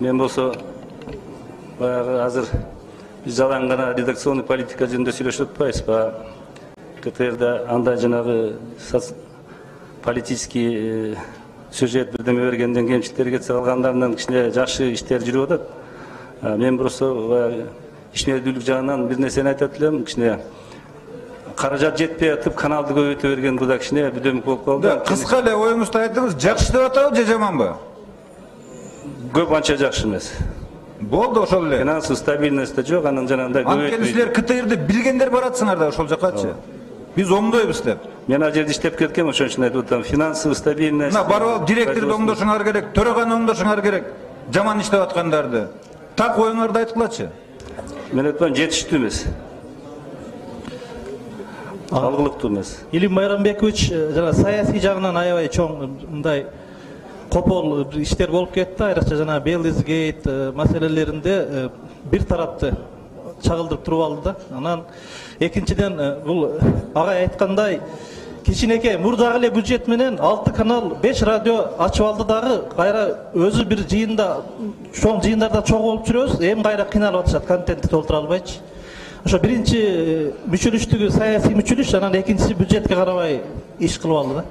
Мен болсо баягы азыр биз жалаң гана редакционный политика жөнүндө сүйлөшүп атпайбыз. Баягы КТРда андай жанагы политический сюжет бирдеме бергенден кемчиликтер кетсе калгандарынан кичине жакшы иштер жүрүп атат. Мен просто баягы ишмердүүлүк жагынан бир нерсени айтат элем. Кичине каражат жетпей атып каналды көбөйтө берген бул да кичине бүдөмүк болуп калды. Кыска эле оюңузду айтыңыз, жакшы деп атабы же жаманбы? Көп анча жакшы эмес. Болду ошол эле. Финансовый стабильность да жок, анан жанагындай көбөйтпөйт. Анткени силер КТРди билгендер баратсыңар да ошол жакачы. Биз оңдойбуз деп. Мен ал жерде иштеп кеткем, ошон үчүн айтып атам. Финансовый стабильность. Барып алып директорду оңдошуңар керек, төрөганы оңдошуңар керек. Жаман иштеп аткандарды. Так оюңарды айткылачы. Мен айтпайм, жетиштүү эмес. Алгылыктуу эмес. Илим Майрамбекович жана саясий жагынан аябай чоң мындай копол иштер болуп кетти. Айрыкча жана Белизгейт маселелеринде бир тарапты чагылдырып туруп алды да. Анан экинчиден бул агай айткандай кичинекей мурдагы эле бюджет менен 6 канал 5 радио ачып алды дагы кайра өзү бир жыйында чоң жыйындарда чогуу болуп жүрөбүз. Эми кайра кыйналып атышат, контентти толтура албайчы. Ошо биринчи мүчөлүштүгү саясий мүчөлүш, анан экинчиси бюджетке карабай иш кылып алды да.